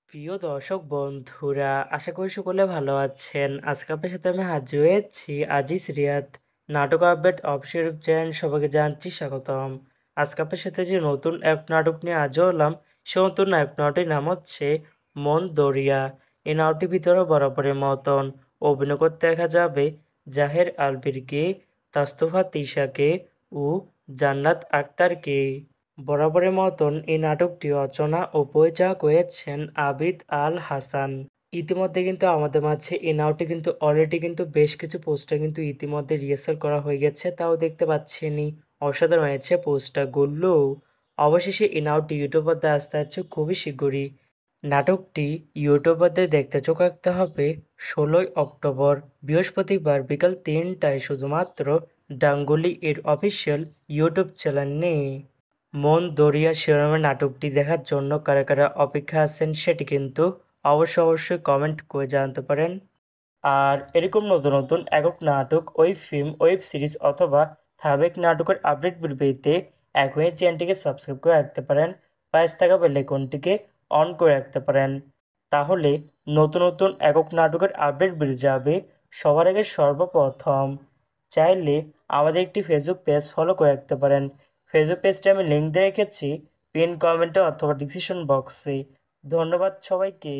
প্রিয় দর্শক বন্ধুরা, আশা করি সকলে ভালো আছেন। আজকে আপনার সাথে আমি হাজির হয়েছি আজিজ রিয়াদ নাটক আপডেট অফিসিয়াল চ্যানেল। সবাইকে জানাচ্ছি স্বাগতম। আজকে আপনার সাথে যে নতুন এক নাটক নিয়ে আজও হলাম, সে নতুন এক নাটকের নাম হচ্ছে মন দরিয়া। এই নাটকটির ভিতরে বরাবরের মতন অভিনয় করতে দেখা যাবে জাহের আলবিরকে, তাস্তফা তিশাকে ও জান্নাত আক্তারকে। বরাবরের মতন এই নাটকটি রচনা ও পরিচালক হয়েছেন আবিদ আল হাসান। ইতিমধ্যে কিন্তু আমাদের মাঝে এই নাটকটি কিন্তু অলরেডি কিন্তু বেশ কিছু পোস্টার কিন্তু ইতিমধ্যে রিহার্সাল করা হয়ে গেছে, তাও দেখতে পাচ্ছেনি। অসাধারণ হয়েছে পোস্টারগুলো। অবশেষে এই নাটকটি ইউটিউবারদের আসতে যাচ্ছে খুবই শীঘ্রই। নাটকটি ইউটিউবারদের দেখতে চোখ রাখতে হবে 16ই অক্টোবর বৃহস্পতিবার বিকাল 3টায় শুধুমাত্র ডাঙ্গুলি এর অফিসিয়াল ইউটিউব চ্যানেলে। মন দরিয়া শিরোনামের নাটকটি দেখার জন্য কারা কারা অপেক্ষা আছেন সেটি কিন্তু অবশ্যই কমেন্ট করে জানাতে পারেন। আর এরকম নতুন নতুন একক নাটক, ওয়েব ফিল্ম, ওয়েব সিরিজ অথবা ধারাবাহিক নাটকের আপডেট পেতে এখনই চ্যানেলটিকে সাবস্ক্রাইব করে রাখতে পারেন। পাশে থাকা বেল আইকনটিকে অন করে রাখতে পারেন। তাহলে নতুন নতুন একক নাটকের আপডেট বেরিয়ে যাবে সবার আগে সর্বপ্রথম। চাইলে আমাদের একটি ফেসবুক পেজ ফলো করে রাখতে পারেন। ফেসবুক পেজটা আমি লিঙ্ক দিয়ে রেখেছি পিন কমেন্টে অথবা ডিসক্রিপশন বক্সে। ধন্যবাদ সবাইকে।